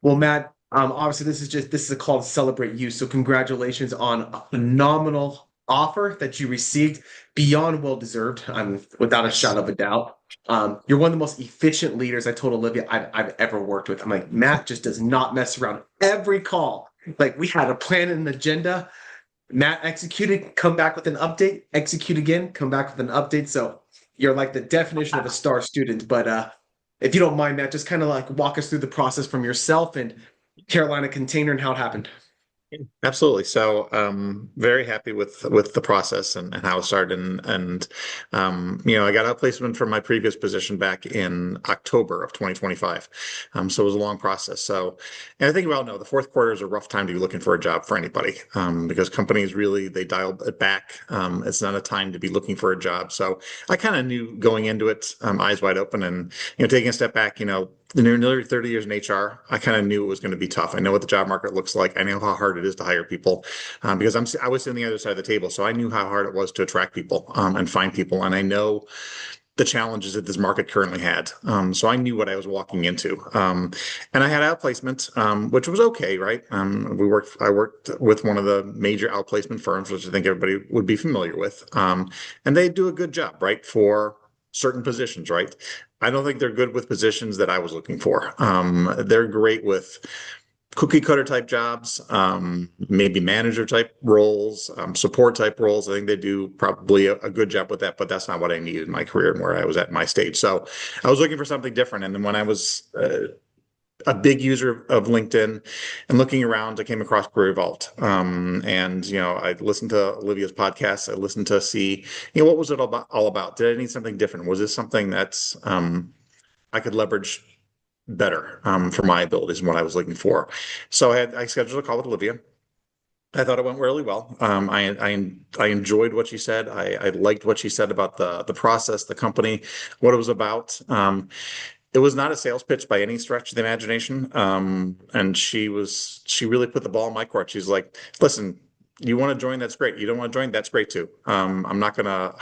Well, Matt, obviously this is a call to celebrate you. So congratulations on a phenomenal offer that you received, beyond well deserved. Without a Yes. shadow of a doubt. You're one of the most efficient leaders, I told Olivia, I've ever worked with. I'm like, Matt just does not mess around. Every call, like we had a plan and an agenda. Matt executed, come back with an update, execute again, come back with an update. So you're like the definition of a star student. But if you don't mind, Matt, just kind of like walk us through the process from yourself and Carolina Container and how it happened. Absolutely. So, very happy with the process and how it started. I got out placement from my previous position back in October of 2025. So it was a long process. So, and I think we all know the fourth quarter is a rough time to be looking for a job for anybody, because companies really they dial it back. It's not a time to be looking for a job. So I kind of knew going into it, eyes wide open, and taking a step back. Nearly 30 years in HR, I kind of knew it was going to be tough. I know what the job market looks like. I know how hard it is to hire people, because I was sitting on the other side of the table, so I knew how hard it was to attract people, and find people, and I know the challenges that this market currently had. So I knew what I was walking into, and I had outplacement, which was okay, right? I worked with one of the major outplacement firms, which I think everybody would be familiar with, and they do a good job, right, for certain positions, right? I don't think they're good with positions that I was looking for. They're great with cookie cutter type jobs, maybe manager type roles, support type roles. I think they do probably a good job with that, but that's not what I needed in my career and where I was at in my stage. So I was looking for something different. And then when I was a big user of LinkedIn and looking around, I came across Career Vault. I listened to Olivia's podcast. I listened to see, what was it all about? Did I need something different? Was this something that's I could leverage better, for my abilities and what I was looking for? So I scheduled a call with Olivia. I thought it went really well. I enjoyed what she said. I liked what she said about the process, the company, what it was about. It was not a sales pitch by any stretch of the imagination. And she really put the ball in my court. She's like, listen, you want to join, that's great. You don't want to join, that's great too. I'm not gonna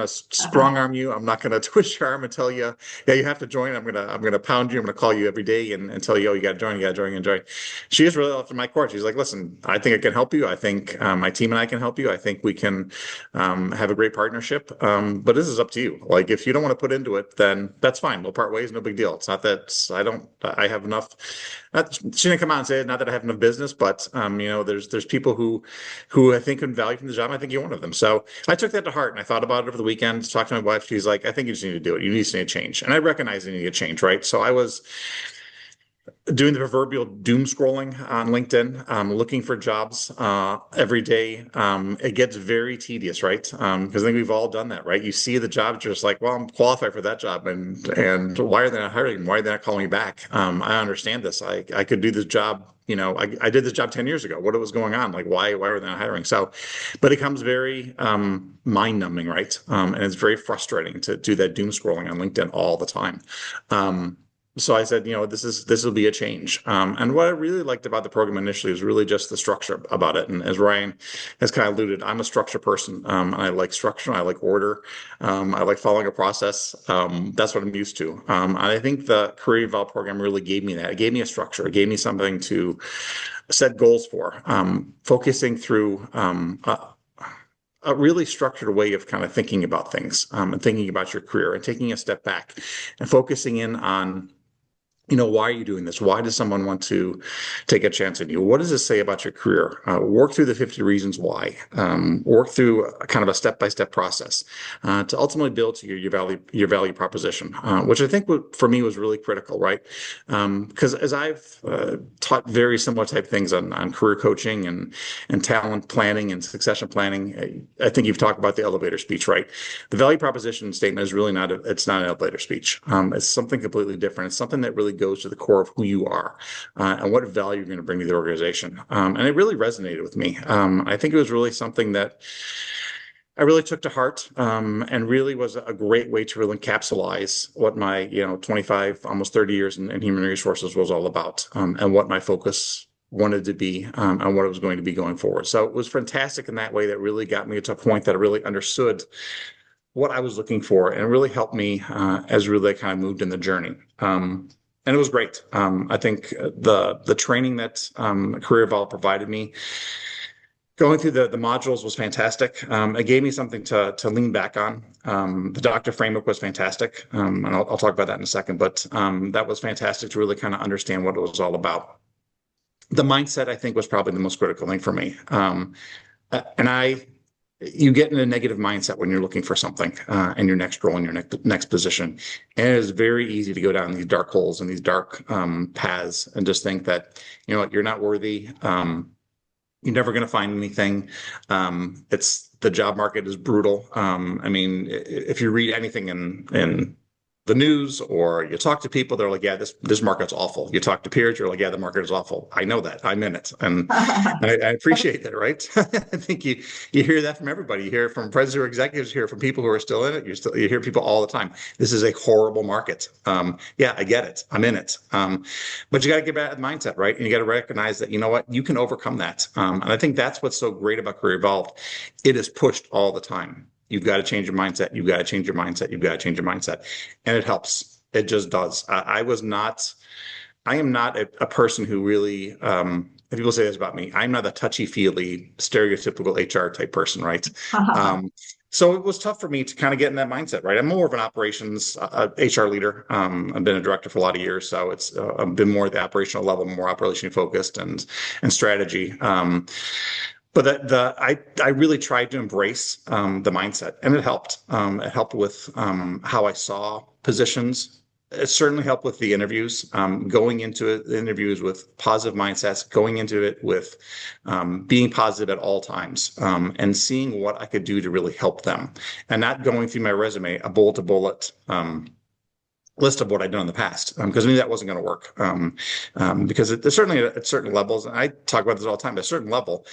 strong arm you. I'm not gonna twist your arm and tell you, yeah, you have to join. I'm gonna pound you. I'm gonna call you every day and tell you, oh, you got to join, you got to join, you got to join. She is really off in my court. She's like, listen, I think I can help you. I think my team and I can help you. I think we can have a great partnership. But this is up to you. Like, if you don't want to put into it, then that's fine. We'll part ways. No big deal. It's not that I have enough. She didn't come out and say it. Not that I have enough business, but there's people who I think can value from the job. I think you're one of them. So I took that to heart and I thought about it over the weekend. Talked to my wife. She's like, I think you just need to do it. You need to change. And I recognize you need a change, right? So I was doing the proverbial doom scrolling on LinkedIn, looking for jobs every day. It gets very tedious, right? Because I think we've all done that, right? You see the jobs, you're just like, well, I'm qualified for that job, and why are they not hiring? Why are they not calling me back? I understand this. I could do this job. I did this job 10 years ago. What was going on? Like, why were they not hiring? So, but it becomes very mind numbing, right? And it's very frustrating to do that doom scrolling on LinkedIn all the time. So I said, this will be a change. And what I really liked about the program initially was really just the structure about it. And as Ryan has kind of alluded, I'm a structure person. And I like structure. I like order. I like following a process. That's what I'm used to. And I think the Career Evolve program really gave me that. It gave me a structure. It gave me something to set goals for, focusing through a really structured way of kind of thinking about things, and thinking about your career and taking a step back and focusing in on why are you doing this? Why does someone want to take a chance on you? What does this say about your career? Work through the 50 reasons why. Work through a kind of a step-by-step process to ultimately build to your value proposition, which I think for me was really critical, right? Because as I've taught very similar type things on career coaching and talent planning and succession planning, I think you've talked about the elevator speech, right? The value proposition statement is really it's not an elevator speech. It's something completely different. It's something that really goes to the core of who you are, and what value you're going to bring to the organization. And it really resonated with me. I think it was really something that I really took to heart, and really was a great way to really encapsulize what my 25, almost 30 years in human resources was all about, and what my focus wanted to be, and what it was going to be going forward. So it was fantastic in that way. That really got me to a point that I really understood what I was looking for, and it really helped me as really kind of moved in the journey. And it was great. I think the training that Career Evolve provided me, going through the modules was fantastic. It gave me something to lean back on. The doctor framework was fantastic, and I'll talk about that in a second. But that was fantastic to really kind of understand what it was all about. The mindset, I think, was probably the most critical thing for me. And you get in a negative mindset when you're looking for something in your next role, in your next position. And it is very easy to go down these dark holes and these dark paths and just think that, you know what, you're not worthy. You're never going to find anything. It's the job market is brutal. I mean, if you read anything in the news or you talk to people, they're like, yeah, this market's awful. You talk to peers, you're like, yeah, the market is awful. I know that. I'm in it. And I appreciate that, right? I think you hear that from everybody. You hear it from presidents or executives, you hear it from people who are still in it. You hear people all the time. This is a horrible market. Yeah, I get it. I'm in it. But you got to get back to the mindset, right? And you got to recognize that, you know what, you can overcome that. And I think that's what's so great about Career Evolved. It is pushed all the time. You've got to change your mindset. You've got to change your mindset. You've got to change your mindset. And it helps. It just does. I am not a person who really, people say this about me, I'm not a touchy-feely, stereotypical HR type person, right? So it was tough for me to kind of get in that mindset, right? I'm more of an operations HR leader. I've been a director for a lot of years, so I've been more at the operational level, more operationally focused and strategy. But I really tried to embrace the mindset, and it helped. It helped with how I saw positions. It certainly helped with the interviews, going into the interviews with positive mindsets, going into it with being positive at all times, and seeing what I could do to really help them, and not going through my resume a bullet to bullet list of what I'd done in the past, because I knew that wasn't going to work. Because there's certainly at certain levels, and I talk about this all the time, at a certain level,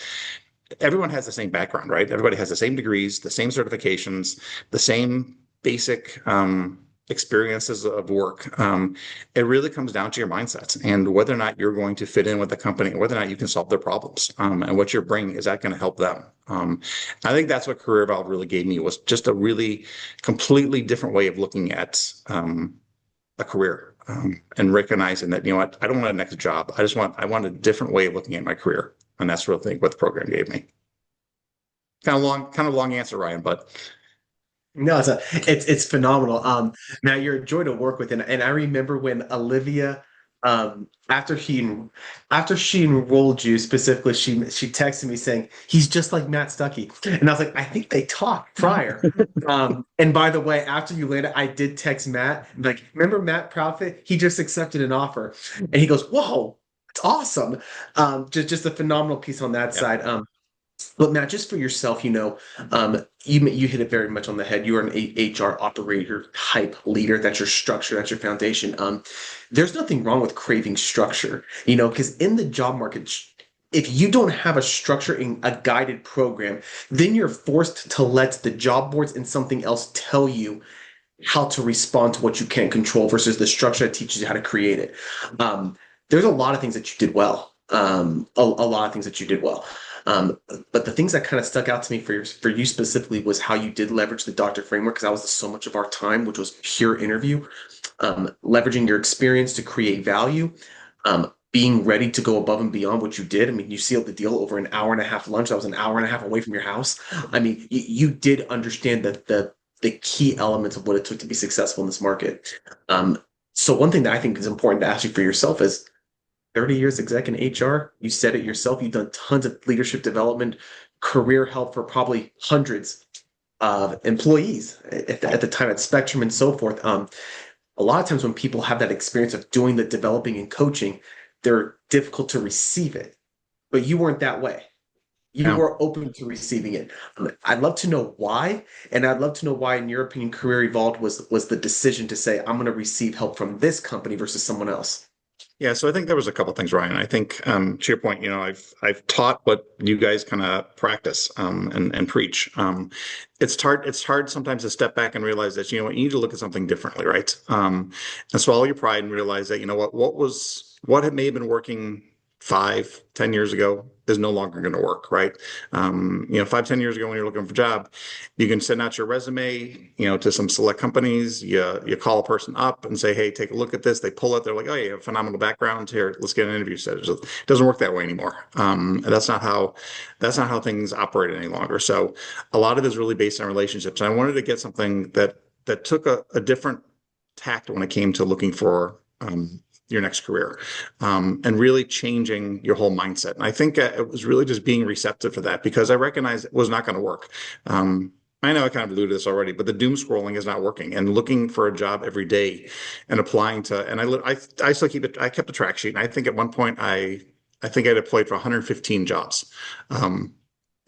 everyone has the same background, right? Everybody has the same degrees, the same certifications, the same basic experiences of work. It really comes down to your mindset and whether or not you're going to fit in with the company, whether or not you can solve their problems, and what you're bringing, is that going to help them? I think that's what Career Evolve really gave me, was just a really completely different way of looking at a career, and recognizing that, you know what, I don't want a next job. I want a different way of looking at my career. And that's really what the program gave me. Kind of long answer, Ryan, but No, it's phenomenal. Now you're a joy to work with, and I remember when Olivia, after she enrolled you specifically, she texted me saying he's just like Matt Stuckey, and I was like, I think they talked prior. And by the way, after you landed, I did text Matt, like, remember Matt Proudfit? He just accepted an offer, and he goes, "Whoa, it's awesome!" Just a phenomenal piece on that yeah. side. But Matt, just for yourself, you hit it very much on the head. You are an HR operator type leader. That's your structure. That's your foundation. There's nothing wrong with craving structure, because in the job market, if you don't have a structure in a guided program, then you're forced to let the job boards and something else tell you how to respond to what you can't control versus the structure that teaches you how to create it. There's a lot of things that you did well. A lot of things that you did well. But the things that kind of stuck out to me for you specifically was how you did leverage the doctor framework, because that was so much of our time, which was pure interview, leveraging your experience to create value, being ready to go above and beyond what you did. I mean, you sealed the deal over an hour and a half lunch. That was an hour and a half away from your house. I mean, you did understand the key elements of what it took to be successful in this market. So one thing that I think is important to ask you for yourself is, 30 years exec in HR, you said it yourself, you've done tons of leadership development, career help for probably hundreds of employees at the time at Spectrum and so forth. A lot of times when people have that experience of doing the developing and coaching, they're difficult to receive it. But you weren't that way. You were open to receiving it. I'd love to know why, and I'd love to know why, in your opinion, Career Evolved was the decision to say, I'm going to receive help from this company versus someone else. Yeah, so I think there was a couple things, Ryan. I think to your point, I've taught what you guys kind of practice and preach. It's hard sometimes to step back and realize that, you need to look at something differently, right? And swallow your pride and realize that, what may have been working 5, 10 years ago is no longer going to work, right? 5, 10 years ago when you're looking for a job, you can send out your resume, to some select companies. You call a person up and say, "Hey, take a look at this." They pull it. They're like, "Oh, you have a phenomenal background here. Let's get an interview set." It doesn't work that way anymore. And that's not how things operate any longer. So a lot of it is really based on relationships. And I wanted to get something that took a different tact when it came to looking for your next career, and really changing your whole mindset. And I think it was really just being receptive to that because I recognized it was not going to work. I know I kind of alluded to this already, but the doom scrolling is not working. And looking for a job every day and applying to, and I still keep it. I kept a track sheet, and I think at one point I think I'd applied for 115 jobs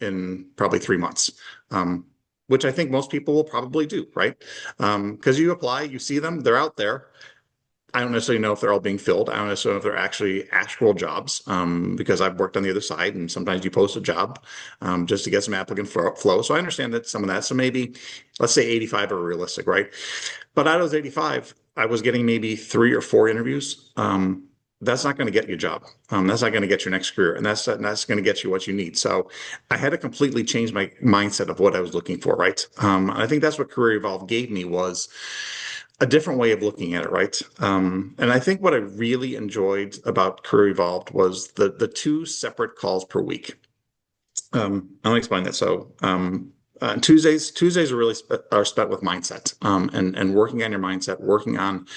in probably 3 months. Which I think most people will probably do, right? Because you apply, you see them, they're out there. I don't necessarily know if they're all being filled. I don't necessarily know if they're actually actual jobs, because I've worked on the other side, and sometimes you post a job just to get some applicant flow. So I understand that some of that. So maybe let's say 85 are realistic, right? But out of those 85, I was getting maybe 3 or 4 interviews. That's not going to get you a job. That's not going to get your next career, and that's going to get you what you need. So I had to completely change my mindset of what I was looking for, right? And I think that's what Career Evolve gave me was a different way of looking at it, right? And I think what I really enjoyed about Career Evolved was the two separate calls per week. I'll explain that. So Tuesdays are spent with mindset, and working on your mindset, working on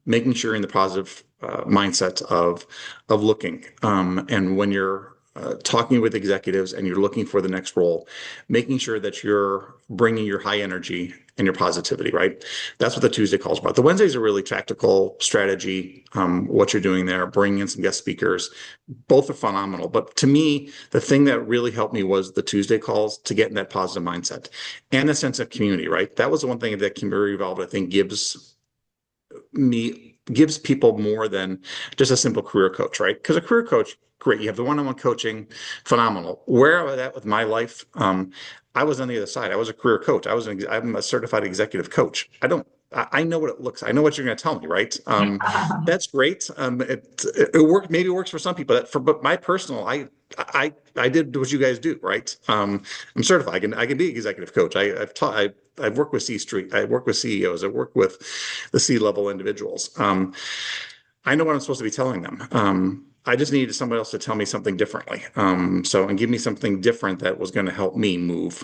making sure you're in the positive mindset of looking, and when you're talking with executives and you're looking for the next role, making sure that you're bringing your high energy and your positivity, right? That's what the Tuesday calls about. The Wednesdays are really tactical strategy, what you're doing there, bringing in some guest speakers. Both are phenomenal. But to me, the thing that really helped me was the Tuesday calls to get in that positive mindset and the sense of community, right? That was the one thing that Community Evolved, I think, gives people more than just a simple career coach, right? Because a career coach, great, you have the one-on-one coaching, phenomenal. Where I was at with my life, I was on the other side. I was a career coach. I'm a certified executive coach. I know what it looks. I know what you're going to tell me, right? That's great. It worked. Maybe it works for some people. But my personal, I did what you guys do, right? I'm certified. I can be an executive coach. I've taught. I've worked with C-Street. I work with CEOs. I work with the C-level individuals. I know what I'm supposed to be telling them. I just needed somebody else to tell me something differently. And give me something different that was going to help me move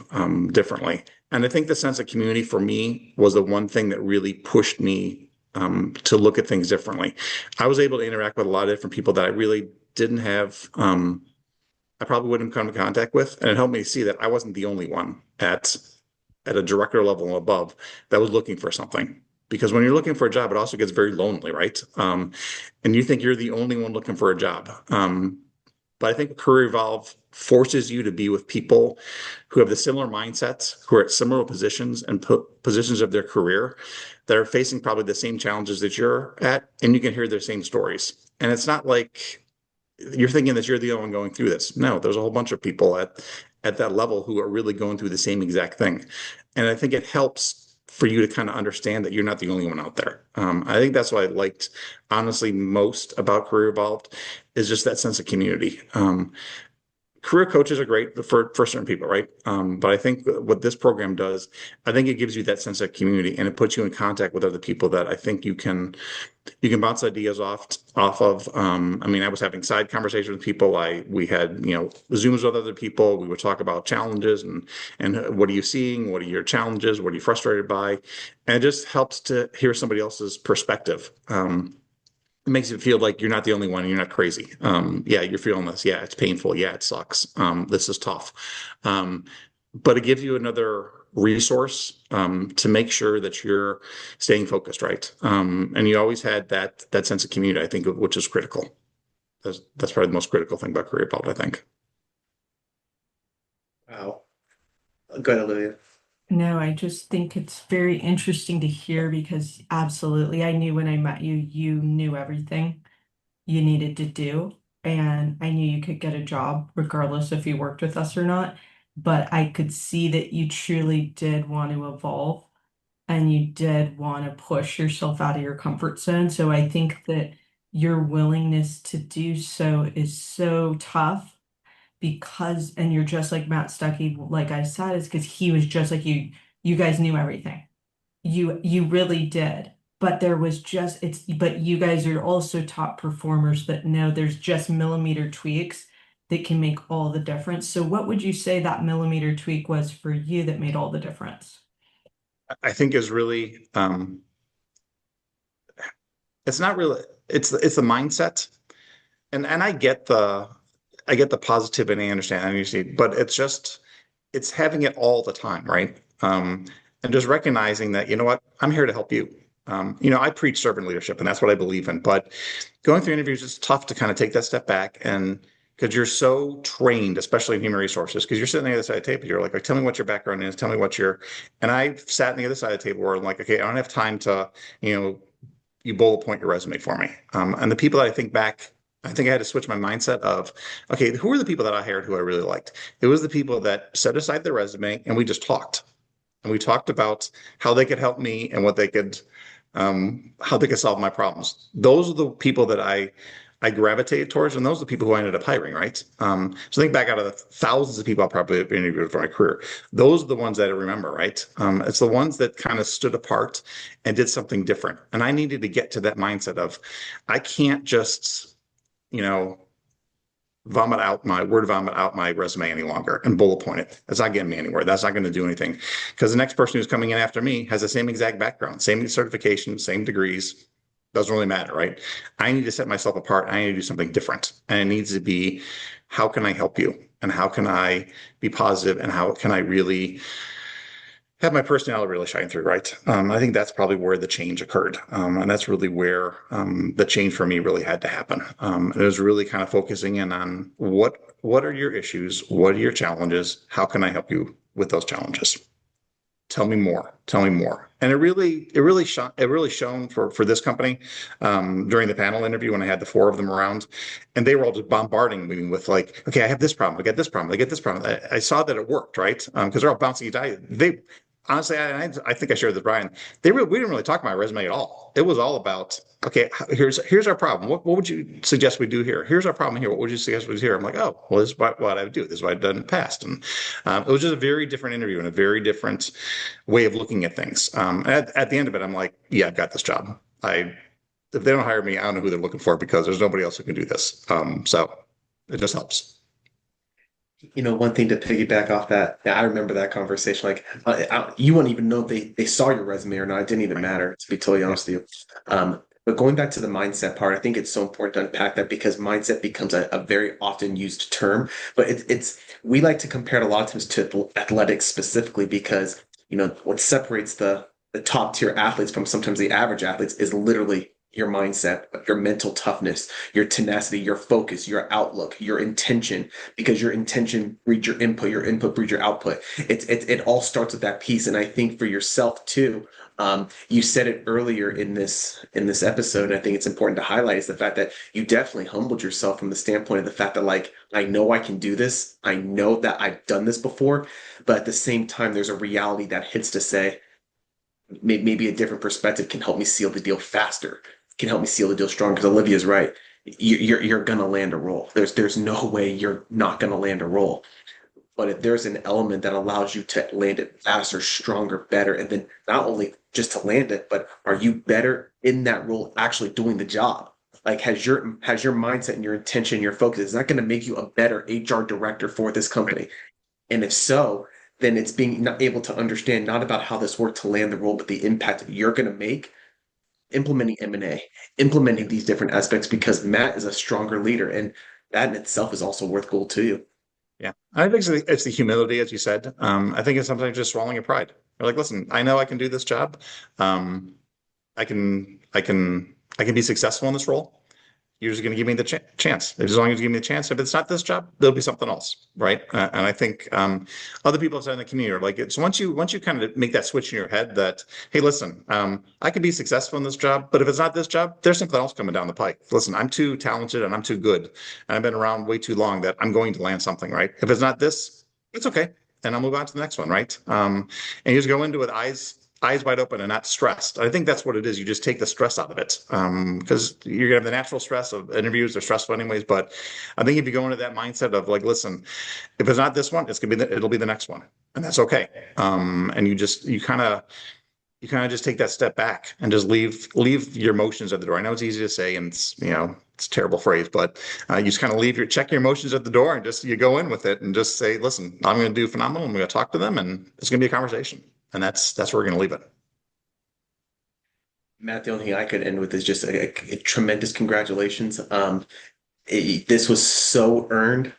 differently. And I think the sense of community for me was the one thing that really pushed me to look at things differently. I was able to interact with a lot of different people that I really didn't have. I probably wouldn't come in contact with, and it helped me see that I wasn't the only one at a director level and above that was looking for something. Because when you're looking for a job, it also gets very lonely, right? And you think you're the only one looking for a job. But I think Career Evolve forces you to be with people who have the similar mindsets, who are at similar positions and positions of their career that are facing probably the same challenges that you're at, and you can hear their same stories. And it's not like you're thinking that you're the only one going through this. No, there's a whole bunch of people at that level who are really going through the same exact thing. And I think it helps for you to kind of understand that you're not the only one out there. I think that's what I liked honestly most about Career Evolved is just that sense of community. Career coaches are great for certain people, right? But I think what this program does, I think it gives you that sense of community and it puts you in contact with other people that I think you can bounce ideas off of. I mean, I was having side conversations with people. We had Zooms with other people. We would talk about challenges and what are you seeing? What are your challenges? What are you frustrated by? And it just helps to hear somebody else's perspective. It makes it feel like you're not the only one and you're not crazy. Yeah, you're feeling this. Yeah, it's painful. Yeah, it sucks. This is tough. Um, but it gives you another resource to make sure that you're staying focused, right? And you always had that sense of community, I think, which is critical. That's probably the most critical thing about Career Pulp, I think. Wow. Go ahead, Olivia. No, I just think it's very interesting to hear because absolutely, I knew when I met you, you knew everything you needed to do. And I knew you could get a job regardless if you worked with us or not. But I could see that you truly did want to evolve and you did want to push yourself out of your comfort zone. So I think that your willingness to do so is so tough because, and you're just like Matt Stuckey, like I said, is because he was just like you guys knew everything. You really did. But there was just but you guys are also top performers that know there's just millimeter tweaks that can make all the difference. So what would you say that millimeter tweak was for you that made all the difference? I think is really it's not really it's the mindset. And I get the positivity, I understand, you see, but it's having it all the time, right? And just recognizing that, you know what, I'm here to help you. I preach servant leadership, and that's what I believe in. But going through interviews, it's tough to kind of take that step back, and because you're so trained, especially in human resources, because you're sitting on the other side of the table, you're like, tell me what your background is, tell me what your, and I've sat on the other side of the table where I'm like, okay, I don't have time to, you know, you bullet point your resume for me. And the people that I think back, I think I had to switch my mindset of, okay, who are the people that I hired who I really liked? It was the people that set aside their resume and we just talked. And we talked about how they could help me and how they could solve my problems. Those are the people that I gravitated towards, and those are the people who I ended up hiring, right? So think back out of the thousands of people I probably interviewed for my career. Those are the ones that I remember, right? It's the ones that kind of stood apart and did something different. And I needed to get to that mindset of, I can't just, you know, vomit out my resume any longer and bullet point it. That's not getting me anywhere. That's not going to do anything because the next person who's coming in after me has the same exact background, same certification, same degrees. Doesn't really matter, right? I need to set myself apart. I need to do something different. And it needs to be, how can I help you? And how can I be positive? And how can I really have my personality really shine through, right? I think that's probably where the change occurred. And that's really where the change for me really had to happen. It was really kind of focusing in on what are your issues? What are your challenges? How can I help you with those challenges? Tell me more. Tell me more. And it really shone for this company during the panel interview when I had the four of them around, and they were all just bombarding me with like, okay, I have this problem, I get this problem, I get this problem. I saw that it worked, right? Because they're all bouncing each eye. They honestly, I think I shared with Brian. We didn't really talk about my resume at all. It was all about, okay, here's our problem. What would you suggest we do here? Here's our problem here. What would you suggest we do here? I'm like, oh, well, this is what I would do. This is what I've done in the past. And it was just a very different interview and a very different way of looking at things. At the end of it, I'm like, yeah, I've got this job. If they don't hire me, I don't know who they're looking for because there's nobody else who can do this. So it just helps. One thing to piggyback off that, yeah, I remember that conversation. Like, you wouldn't even know if they saw your resume or not. It didn't even matter, to be totally honest with you. But going back to the mindset part, I think it's so important to unpack that because mindset becomes a very often used term. But we like to compare it a lot of times to athletics specifically because what separates the top tier athletes from sometimes the average athletes is literally your mindset, your mental toughness, your tenacity, your focus, your outlook, your intention, because your intention breeds your input breeds your output. It all starts with that piece. And I think for yourself too, you said it earlier in this episode, and I think it's important to highlight is the fact that you definitely humbled yourself from the standpoint of the fact that like, I know I can do this. I know that I've done this before, but at the same time, there's a reality that hits to say, maybe a different perspective can help me seal the deal faster, can help me seal the deal stronger. Because Olivia's right. You're gonna land a role. There's no way you're not gonna land a role. But if there's an element that allows you to land it faster, stronger, better, and then not only just to land it, but are you better in that role actually doing the job? Like has your mindset and your intention, your focus, is that going to make you a better HR director for this company? And if so, then it's being not able to understand not about how this worked to land the role, but the impact that you're going to make implementing M&A, implementing these different aspects because Matt is a stronger leader. And that in itself is also worth gold to you. Yeah, I think it's the humility, as you said. I think it's sometimes just swallowing your pride. You're like, listen, I know I can do this job. I can be successful in this role. You're just going to give me the chance. As long as you give me the chance, if it's not this job, there'll be something else, right? And I think other people outside in the community are like it. So once you kind of make that switch in your head that, hey, listen, I could be successful in this job, but if it's not this job, there's something else coming down the pike. Listen, I'm too talented and I'm too good, and I've been around way too long that I'm going to land something, right? If it's not this, it's okay, and I'll move on to the next one, right? And you just go into it eyes wide open and not stressed. I think that's what it is. You just take the stress out of it. Because you're gonna have the natural stress of interviews, they're stressful anyways. But I think if you go into that mindset of like, listen, if it's not this one, it'll be the next one. And that's okay. And you kind of just take that step back and just leave your emotions at the door. I know it's easy to say, and it's a terrible phrase, but you just kind of check your emotions at the door, and just you go in with it and just say, listen, I'm going to do phenomenal. I'm going to talk to them, and it's going to be a conversation, and that's where we're going to leave it. Matt, the only thing I could end with is just a tremendous congratulations. This was so earned.